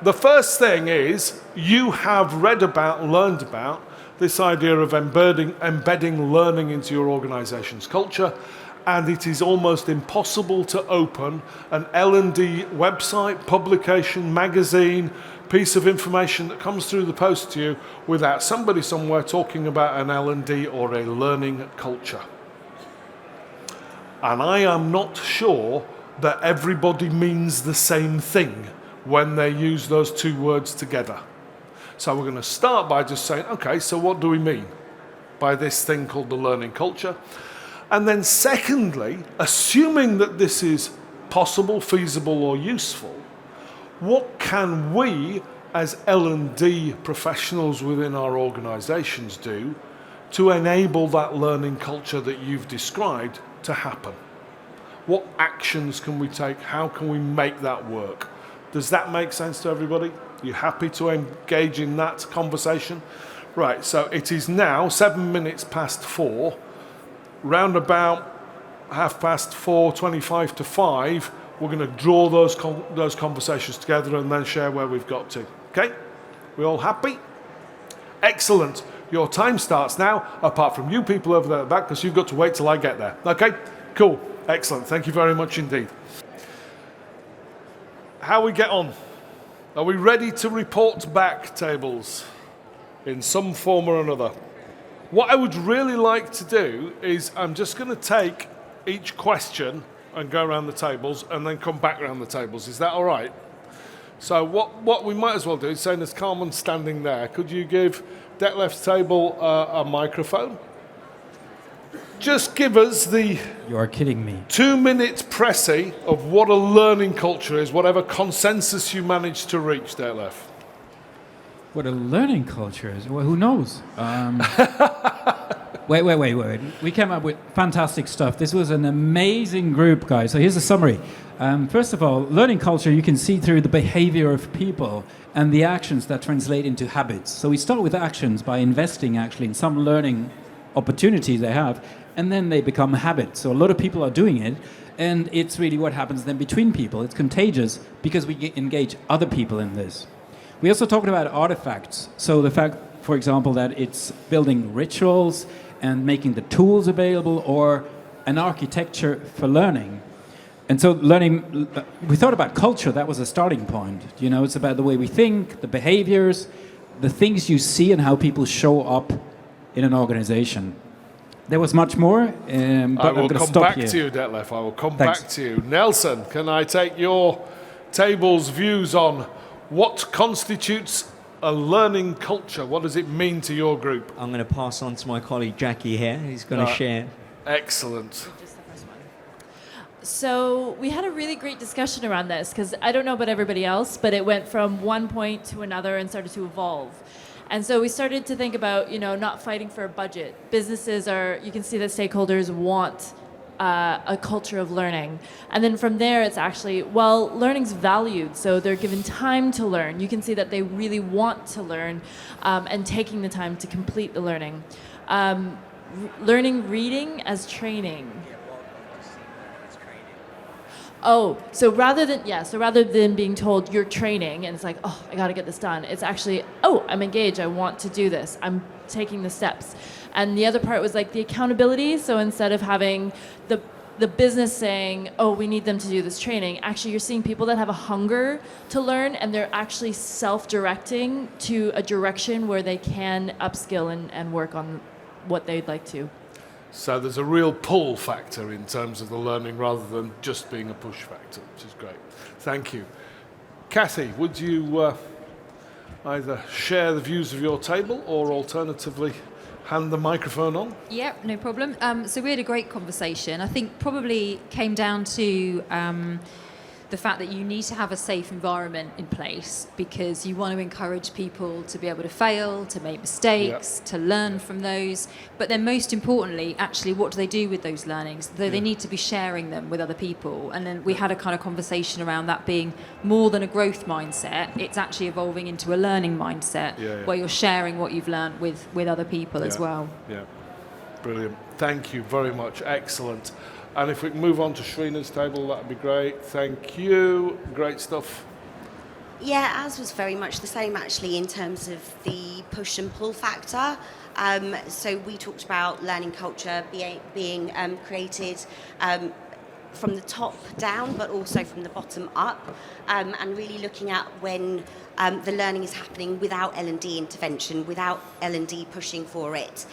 the first thing is you have read about, learned about this idea of embedding learning into your organization's culture, and it is almost impossible to open an L&D website, publication, magazine, piece of information that comes through the post to you without somebody somewhere talking about an L&D or a learning culture. And I am not sure that everybody means the same thing when they use those two words together. So we're going to start by just saying, okay, so what do we mean by this thing called the learning culture? And then secondly, assuming that this is possible, feasible, or useful, what can we as L&D professionals within our organizations do to enable that learning culture that you've described to happen? What actions can we take? How can we make that work? Does that make sense to everybody? Are you happy to engage in that conversation? Right, so it is now 7 minutes past 4. Round about 4:25, 25 to 5, we're going to draw those conversations together and then share where we've got to. Okay? We all happy? Excellent. Your time starts now, apart from you people over there at the back, because you've got to wait till I get there. Okay? Cool. Excellent. Thank you very much indeed. How we get on? Are we ready to report back, tables, in some form or another? What I would really like to do is I'm just going to take each question and go around the tables and then come back around the tables. Is that all right? So what we might as well do is, saying there's Carmen standing there, could you give Detlef's table a microphone? Just give us the... You are kidding me. 2-minute précis of what a learning culture is, whatever consensus you manage to reach, Detlef. What a learning culture is? Well, who knows? Wait. We came up with fantastic stuff. This was an amazing group, guys. So here's a summary. First of all, learning culture you can see through the behavior of people and the actions that translate into habits. So we start with actions by investing actually in some learning opportunities they have, and then they become habits. So a lot of people are doing it, and it's really what happens then between people. It's contagious because we engage other people in this. We also talked about artifacts. So the fact, for example, that it's building rituals and making the tools available, or an architecture for learning. And so learning, we thought about culture, that was a starting point. You know, it's about the way we think, the behaviors, the things you see and how people show up in an organization. There was much more, but I will come back here. to you, Detlef. I will come Thanks. back to you. Nelson, can I take your table's views on what constitutes a learning culture? What does it mean to your group? I'm going to pass on to my colleague Jackie here, who's going to share. Excellent. So we had a really great discussion around this, because I don't know about everybody else, but it went from one point to another and started to evolve. And so we started to think about, not fighting for a budget. Businesses you can see that stakeholders want a culture of learning. And then from there, it's actually, learning's valued, so they're given time to learn. You can see that they really want to learn and taking the time to complete the learning. Learning reading as training. So rather than being told you're training and it's like, I got to get this done, it's actually, I'm engaged, I want to do this, I'm taking the steps. And the other part was like the accountability. So instead of having the business saying, we need them to do this training, actually you're seeing people that have a hunger to learn, and they're actually self-directing to a direction where they can upskill and work on what they'd like to. So there's a real pull factor in terms of the learning rather than just being a push factor, which is great. Thank you. Kathy, would you either share the views of your table or alternatively hand the microphone on? Yep, no problem. So we had a great conversation. I think probably came down to the fact that you need to have a safe environment in place, because you want to encourage people to be able to fail, to make mistakes, to learn from those. But then most importantly, actually, what do they do with those learnings? They need to be sharing them with other people. And then we had a kind of conversation around that being more than a growth mindset. It's actually evolving into a learning mindset where you're sharing what you've learned with other people as well. Yeah, brilliant. Thank you very much. Excellent. And if we can move on to Shrina's table, that'd be great. Thank you. Great stuff. Yeah, ours was very much the same actually in terms of the push and pull factor. So we talked about learning culture being created from the top down, but also from the bottom up, and really looking at when the learning is happening without L&D intervention, without L&D pushing for it,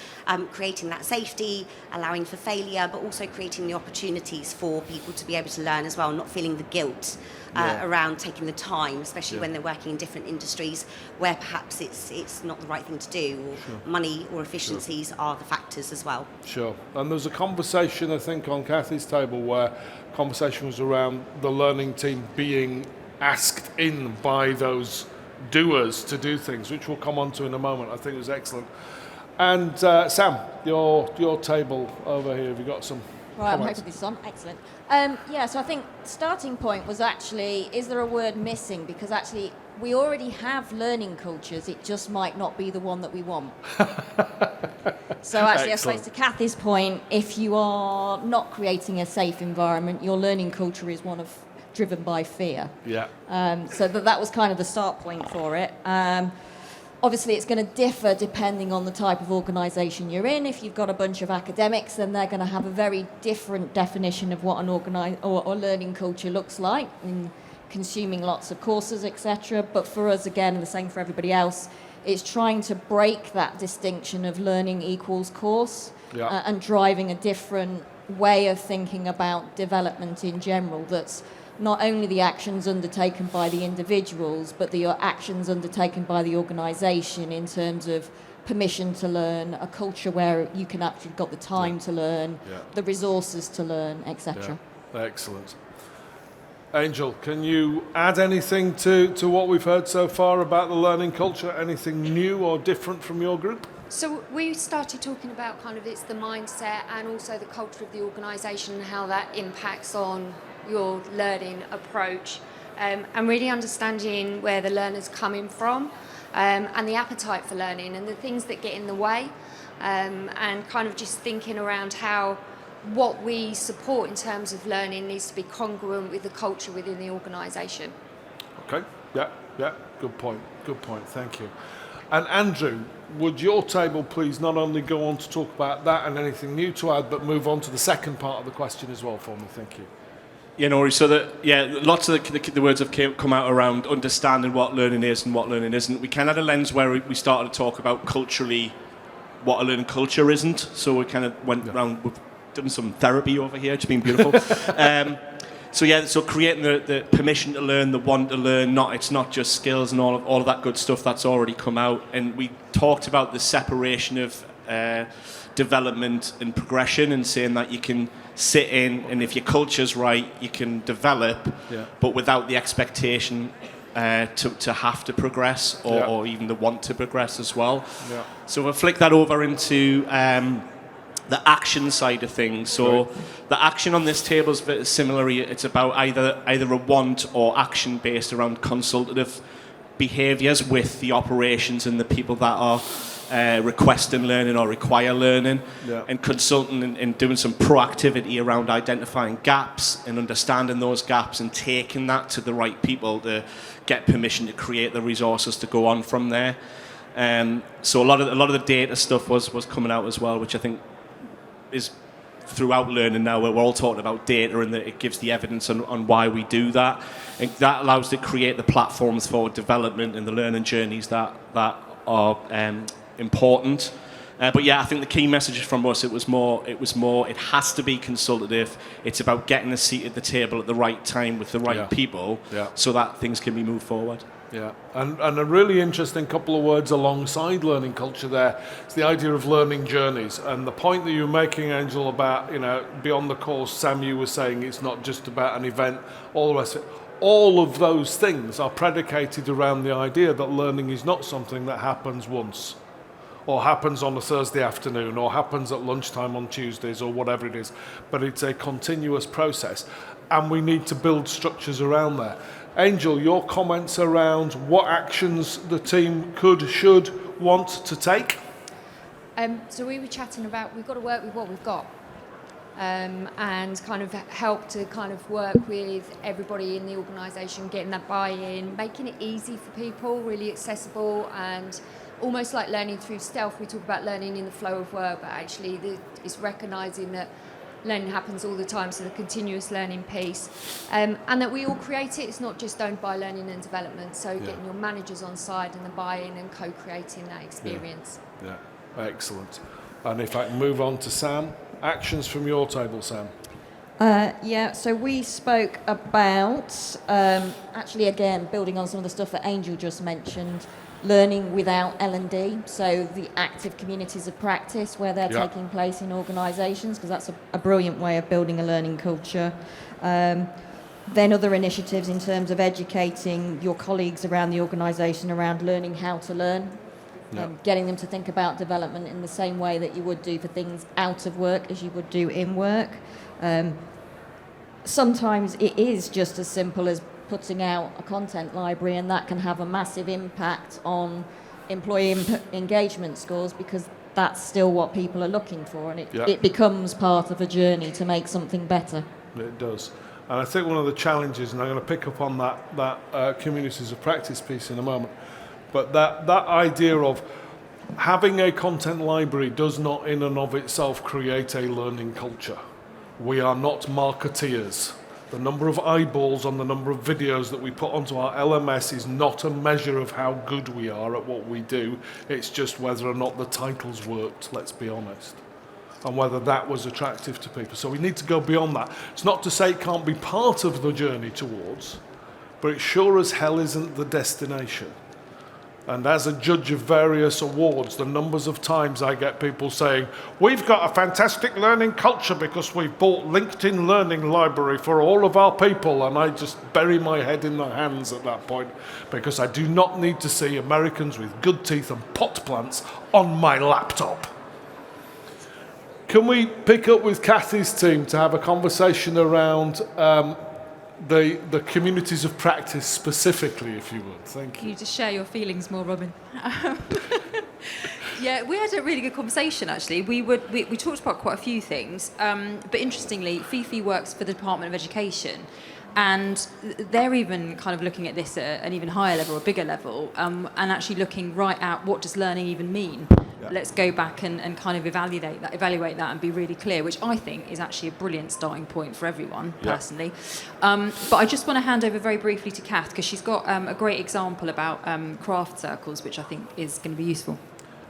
creating that safety, allowing for failure, but also creating the opportunities for people to be able to learn as well, not feeling the guilt around taking the time, especially when they're working in different industries where perhaps it's not the right thing to do, or money or efficiencies are the factors as well. Sure. And there was a conversation, I think, on Kathy's table where conversation was around the learning team being asked in by those doers to do things, which we'll come on to in a moment. I think it was excellent. And Sam, your table over here, have you got some Right, I'm comments? hoping this is on. Excellent. Yeah, so I think starting point was actually, is there a word missing? Because actually, we already have learning cultures. It just might not be the one that we want. So actually, I suppose to Kathy's point, if you are not creating a safe environment, your learning culture is one of driven by fear. Yeah. So that was kind of the start point for it. Obviously, it's going to differ depending on the type of organisation you're in. If you've got a bunch of academics, then they're going to have a very different definition of what an or learning culture looks like, in consuming lots of courses, etc. But for us, again, the same for everybody else, it's trying to break that distinction of learning equals course and driving a different way of thinking about development in general that's not only the actions undertaken by the individuals, but the actions undertaken by the organisation in terms of permission to learn, a culture where you can actually got the time to learn, the resources to learn, etc. Yeah. Excellent. Angel, can you add anything to what we've heard so far about the learning culture? Anything new or different from your group? So we started talking about kind of it's the mindset and also the culture of the organisation and how that impacts on your learning approach, and really understanding where the learner's coming from, and the appetite for learning and the things that get in the way, and kind of just thinking around how what we support in terms of learning needs to be congruent with the culture within the organisation. Okay, yeah, good point, thank you. And Andrew, would your table please not only go on to talk about that and anything new to add, but move on to the second part of the question as well for me, thank you. Yeah, no worries. So lots of the words have come out around understanding what learning is and what learning isn't. We kind of had a lens where we started to talk about culturally what a learning culture isn't. So we kind of went around, we've done some therapy over here, it's been beautiful. So creating the permission to learn, the want to learn, it's not just skills and all of that good stuff that's already come out. And we talked about the separation of development and progression, and saying that you can sit in, and if your culture's right, you can develop, but without the expectation to have to progress or even the want to progress as well. Yeah. So we'll flick that over into the action side of things. So the action on this table is very similar. It's about either a want or action based around consultative behaviours with the operations and the people that are requesting learning or require learning, and consulting and doing some proactivity around identifying gaps and understanding those gaps and taking that to the right people to get permission to create the resources to go on from there. So a lot of the data stuff was coming out as well, which I think is throughout learning now, where we're all talking about data and that it gives the evidence on why we do that. And that allows to create the platforms for development and the learning journeys that are important. But yeah, I think the key message from us, it was more, it has to be consultative. It's about getting a seat at the table at the right time with the right people so that things can be moved forward. Yeah, and a really interesting couple of words alongside learning culture there is the idea of learning journeys. And the point that you were making, Angel, about, beyond the course, Sam, you were saying it's not just about an event, all the rest of it. All of those things are predicated around the idea that learning is not something that happens once, or happens on a Thursday afternoon, or happens at lunchtime on Tuesdays, or whatever it is, but it's a continuous process, and we need to build structures around there. Angel, your comments around what actions the team could, should, want to take? So we were chatting about we've got to work with what we've got. and kind of help to kind of work with everybody in the organisation, getting that buy-in, making it easy for people, really accessible, and almost like learning through stealth. We talk about learning in the flow of work, but actually it's recognising that learning happens all the time, so the continuous learning piece, and that we all create it. It's not just owned by learning and development, so getting your managers on side and the buy-in and co-creating that experience. Yeah, excellent. And if I can move on to Sam, actions from your table, Sam. So we spoke about, actually again, building on some of the stuff that Angel just mentioned, learning without L&D, so the active communities of practice where they're taking place in organisations, because that's a brilliant way of building a learning culture. Then other initiatives in terms of educating your colleagues around the organisation around learning how to learn, getting them to think about development in the same way that you would do for things out of work as you would do in work. Sometimes it is just as simple as putting out a content library, and that can have a massive impact on employee engagement scores, because that's still what people are looking for, and it becomes part of a journey to make something better. It does. And I think one of the challenges, and I'm going to pick up on that communities of practice piece in a moment, but that idea of having a content library does not in and of itself create a learning culture. We are not marketeers. The number of eyeballs on the number of videos that we put onto our LMS is not a measure of how good we are at what we do. It's just whether or not the titles worked, let's be honest, and whether that was attractive to people. So we need to go beyond that. It's not to say it can't be part of the journey towards, but it sure as hell isn't the destination. And as a judge of various awards, the numbers of times I get people saying, we've got a fantastic learning culture because we've bought LinkedIn Learning Library for all of our people, and I just bury my head in the hands at that point, because I do not need to see Americans with good teeth and pot plants on my laptop. Can we pick up with Kathy's team to have a conversation around the communities of practice specifically, if you would? Thank you. Can you just share your feelings more, Robin? Yeah, we had a really good conversation, actually. We talked about quite a few things, but interestingly, Fifi works for the Department of Education, and they're even kind of looking at this at an even higher level, a bigger level, and actually looking right at what does learning even mean. Yeah. Let's go back and kind of evaluate that and be really clear, which I think is actually a brilliant starting point for everyone, personally. But I just want to hand over very briefly to Kath, because she's got a great example about craft circles, which I think is going to be useful.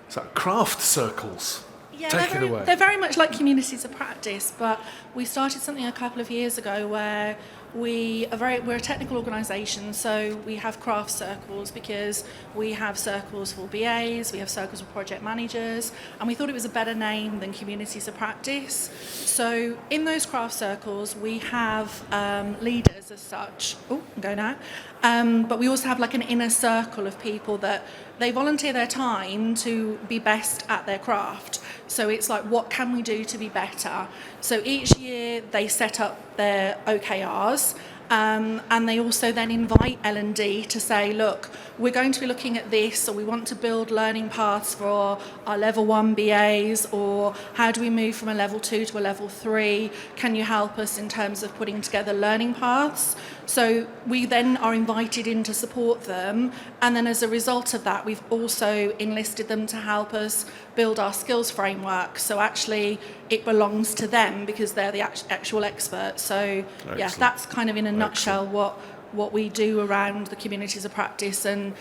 So craft circles. Yeah, Take it away. They're very much like communities of practice, but we started something a couple of years ago where we're a technical organisation, so we have craft circles because we have circles for BAs, we have circles for project managers, and we thought it was a better name than communities of practice. So in those craft circles, we have leaders as such. Oh, I'm going out. But we also have like an inner circle of people that they volunteer their time to be best at their craft. So it's like, what can we do to be better? So each year they set up their OKRs, and they also then invite L&D to say, look, we're going to be looking at this, or we want to build learning paths for our level 1 BAs, or how do we move from a level 2 to a level 3? Can you help us in terms of putting together learning paths? So we then are invited in to support them, and then as a result of that, we've also enlisted them to help us build our skills framework. So actually it belongs to them because they're the actual experts. So yeah, that's kind of in a nutshell what we do around the communities of practice, and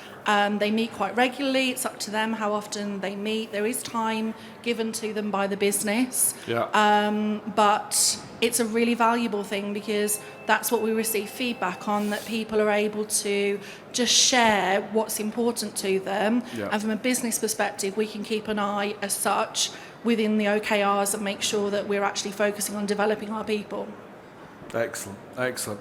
they meet quite regularly. It's up to them how often they meet. There is time given to them by the business, but it's a really valuable thing because that's what we receive feedback on, that people are able to just share what's important to them, and from a business perspective we can keep an eye as such within the OKRs and make sure that we're actually focusing on developing our people. Excellent.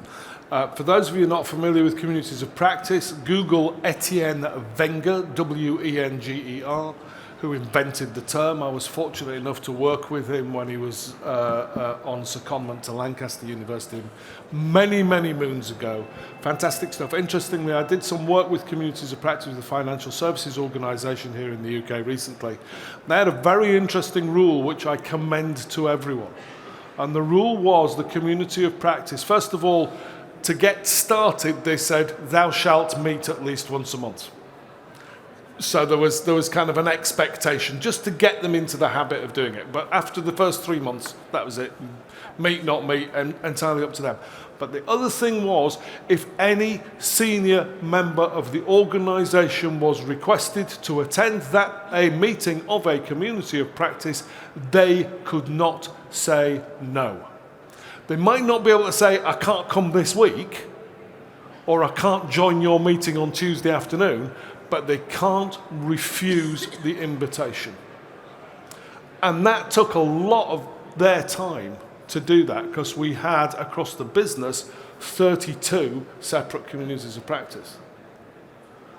For those of you not familiar with communities of practice, Google Etienne Wenger, Wenger, who invented the term. I was fortunate enough to work with him when he was on secondment to Lancaster University many, many moons ago. Fantastic stuff. Interestingly, I did some work with communities of practice with the financial services organisation here in the UK recently. They had a very interesting rule which I commend to everyone. And the rule was the community of practice. First of all, to get started, they said, thou shalt meet at least once a month. So there was kind of an expectation just to get them into the habit of doing it. But after the first 3 months, that was it. Meet, not meet, and entirely up to them. But the other thing was, if any senior member of the organisation was requested to attend a meeting of a community of practice, they could not say no. They might not be able to say, I can't come this week, or I can't join your meeting on Tuesday afternoon, but they can't refuse the invitation. And that took a lot of their time to do that, because we had, across the business, 32 separate communities of practice.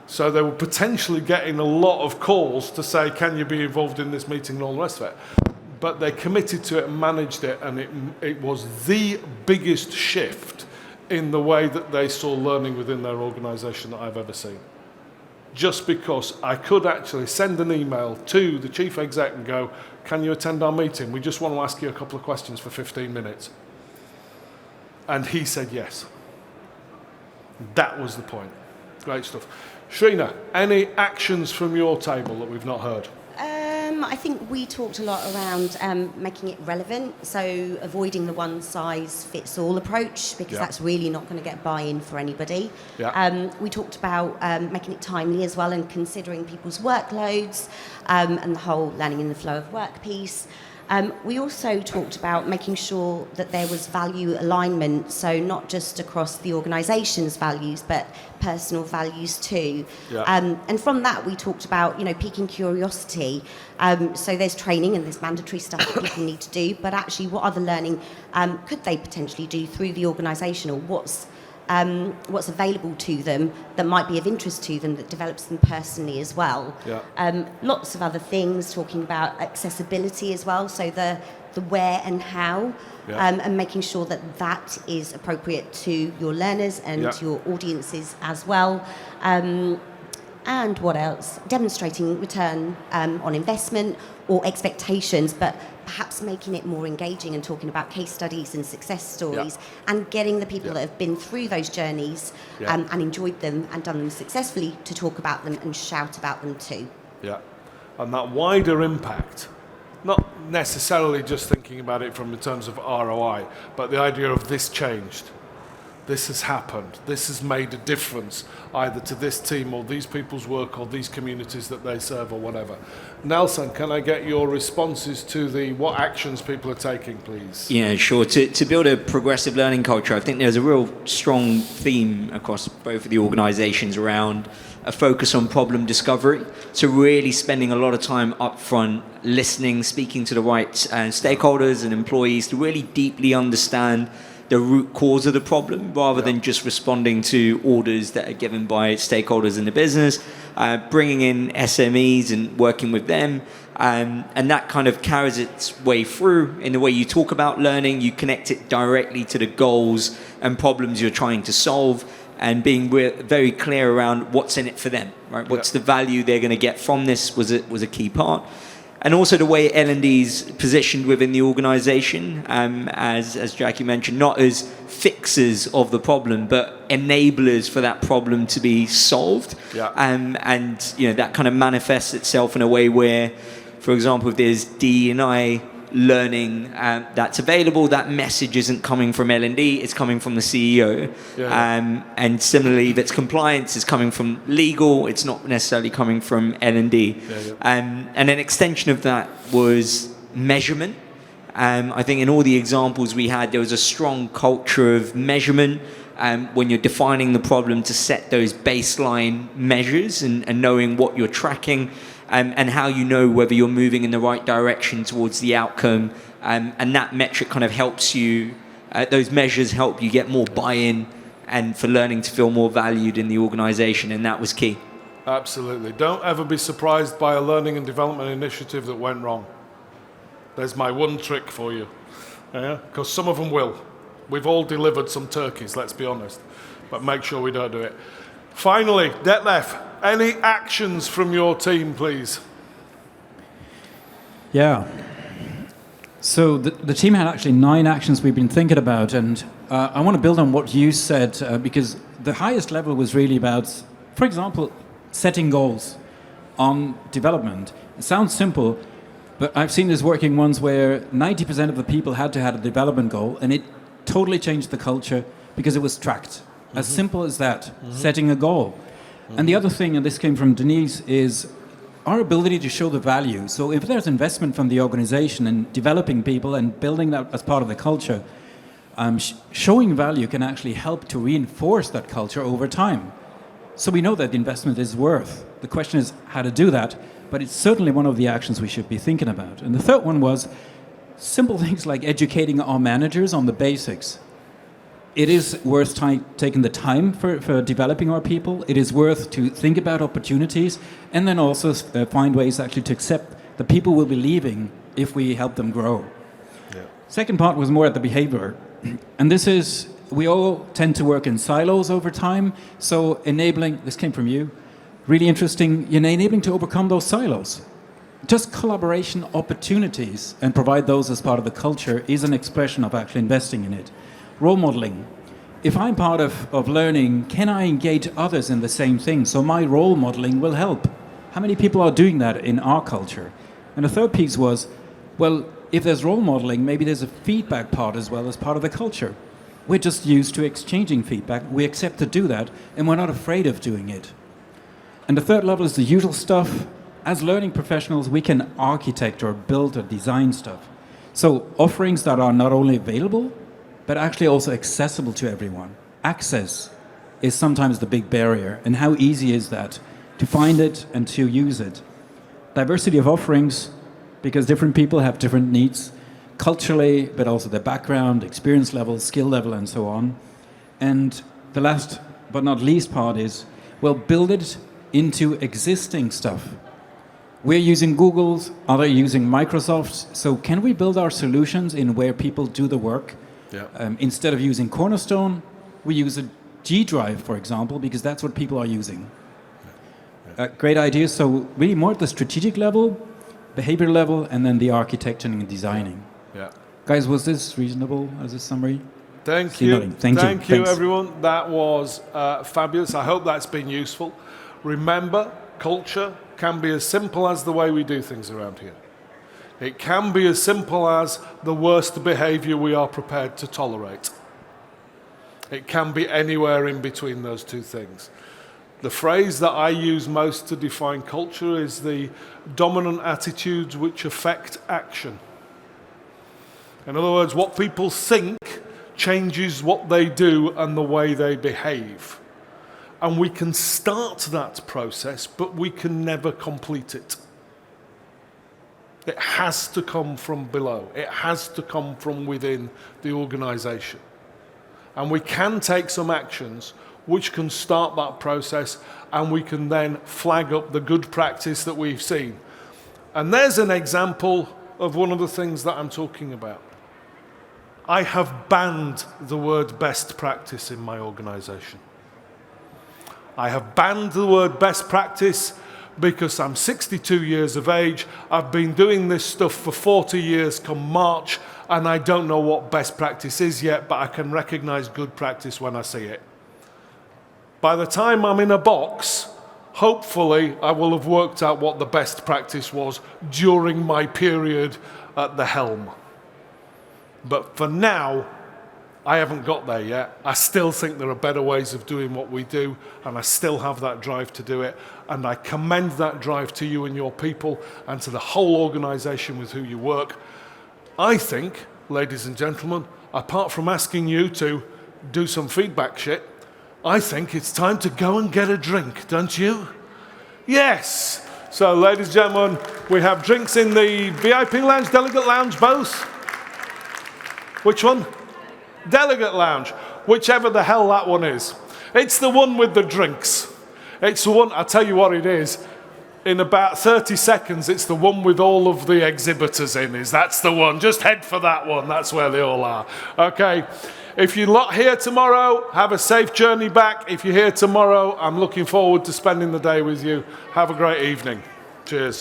So they were potentially getting a lot of calls to say, can you be involved in this meeting and all the rest of it. But they committed to it and managed it, and it was the biggest shift in the way that they saw learning within their organisation that I've ever seen. Just because I could actually send an email to the chief exec and go, can you attend our meeting? We just want to ask you a couple of questions for 15 minutes. And he said yes. That was the point. Great stuff. Shrina, any actions from your table that we've not heard? I think we talked a lot around making it relevant, so avoiding the one-size-fits-all approach, because that's really not going to get buy-in for anybody. We talked about making it timely as well, and considering people's workloads, and the whole learning in the flow of work piece. We also talked about making sure that there was value alignment, so not just across the organisation's values, but personal values too. And from that, we talked about, piquing curiosity. So there's training and there's mandatory stuff that people need to do, but actually what other learning could they potentially do through the organisation, or what's available to them that might be of interest to them, that develops them personally as well. Lots of other things, talking about accessibility as well, so the where and how, and making sure that that is appropriate to your learners and your audiences as well. And what else? Demonstrating return on investment or expectations, but perhaps making it more engaging and talking about case studies and success stories, and getting the people that have been through those journeys and enjoyed them and done them successfully to talk about them and shout about them too. And that wider impact, not necessarily just thinking about it from in terms of ROI, but the idea of this changed. This has happened. This has made a difference either to this team or these people's work or these communities that they serve or whatever. Nelson, can I get your responses to what actions people are taking, please? Yeah, sure. To build a progressive learning culture, I think there's a real strong theme across both of the organisations around a focus on problem discovery. So really spending a lot of time up front, listening, speaking to the right stakeholders and employees to really deeply understand the root cause of the problem, rather than just responding to orders that are given by stakeholders in the business, bringing in SMEs and working with them. And that kind of carries its way through in the way you talk about learning. You connect it directly to the goals and problems you're trying to solve, and being very clear around what's in it for them, right? What's the value they're going to get from this was a key part. And also the way L&D's positioned within the organisation, as Jackie mentioned, not as fixers of the problem, but enablers for that problem to be solved. And that kind of manifests itself in a way where, for example, if there's D&I learning that's available, that message isn't coming from L&D, it's coming from the CEO. And similarly, if it's compliance, it's coming from legal, it's not necessarily coming from L&D. And an extension of that was measurement. I think in all the examples we had, there was a strong culture of measurement when you're defining the problem, to set those baseline measures and knowing what you're tracking. And how you know whether you're moving in the right direction towards the outcome. And that metric kind of helps you, those measures help you get more buy-in and for learning to feel more valued in the organisation, and that was key. Absolutely. Don't ever be surprised by a learning and development initiative that went wrong. There's my one trick for you. Because some of them will. We've all delivered some turkeys, let's be honest. But make sure we don't do it. Finally, Detlef, any actions from your team, please? Yeah. So the team had actually 9 actions we've been thinking about, and I want to build on what you said, because the highest level was really about, for example, setting goals on development. It sounds simple, but I've seen this working ones where 90% of the people had to have a development goal, and it totally changed the culture because it was tracked. As simple as that, setting a goal. And the other thing, and this came from Denise, is our ability to show the value. So if there's investment from the organization in developing people and building that as part of the culture, showing value can actually help to reinforce that culture over time. So we know that the investment is worth. The question is how to do that, but it's certainly one of the actions we should be thinking about. And the third one was simple things like educating our managers on the basics. It is worth taking the time for developing our people. It is worth to think about opportunities and then also find ways actually to accept that people will be leaving if we help them grow. Yeah. Second part was more at the behavior. And this is, we all tend to work in silos over time. So enabling, this came from you, really interesting, enabling to overcome those silos. Just collaboration opportunities and provide those as part of the culture is an expression of actually investing in it. Role modeling. If I'm part of learning, can I engage others in the same thing? So my role modeling will help. How many people are doing that in our culture? And the third piece was, well, if there's role modeling, maybe there's a feedback part as well as part of the culture. We're just used to exchanging feedback. We accept to do that, and we're not afraid of doing it. And the third level is the usual stuff. As learning professionals, we can architect or build or design stuff. So offerings that are not only available, but actually also accessible to everyone. Access is sometimes the big barrier, and how easy is that to find it and to use it? Diversity of offerings, because different people have different needs, culturally, but also their background, experience level, skill level, and so on. And the last but not least part is, well, build it into existing stuff. We're using Google's, others using Microsoft's, so can we build our solutions in where people do the work? Yeah. Instead of using Cornerstone, we use a G Drive, for example, because that's what people are using. Great ideas. So really more at the strategic level, behavior level, and then the architecting and designing. Yeah. Guys, was this reasonable as a summary? Thank you. Thank you, Thanks. everyone. That was fabulous. I hope that's been useful. Remember, culture can be as simple as the way we do things around here. It can be as simple as the worst behavior we are prepared to tolerate. It can be anywhere in between those two things. The phrase that I use most to define culture is the dominant attitudes which affect action. In other words, what people think changes what they do and the way they behave. And we can start that process, but we can never complete it. It has to come from below. It has to come from within the organization. And we can take some actions which can start that process, and we can then flag up the good practice that we've seen. And there's an example of one of the things that I'm talking about. I have banned the word best practice in my organization. I have banned the word best practice because I'm 62 years of age, I've been doing this stuff for 40 years come March, and I don't know what best practice is yet, but I can recognize good practice when I see it. By the time I'm in a box, hopefully I will have worked out what the best practice was during my period at the helm. But for now, I haven't got there yet. I still think there are better ways of doing what we do, and I still have that drive to do it. And I commend that drive to you and your people and to the whole organization with who you work. I think, ladies and gentlemen, apart from asking you to do some feedback shit, I think it's time to go and get a drink, don't you? Yes. So, ladies and gentlemen, we have drinks in the VIP lounge, delegate lounge, both. Which one? Delegate lounge, whichever the hell that one is. It's the one with the drinks. It's the one, I'll tell you what it is. In about 30 seconds, it's the one with all of the exhibitors in. That's the one. Just head for that one. That's where they all are. Okay. If you're not here tomorrow, have a safe journey back. If you're here tomorrow, I'm looking forward to spending the day with you. Have a great evening. Cheers.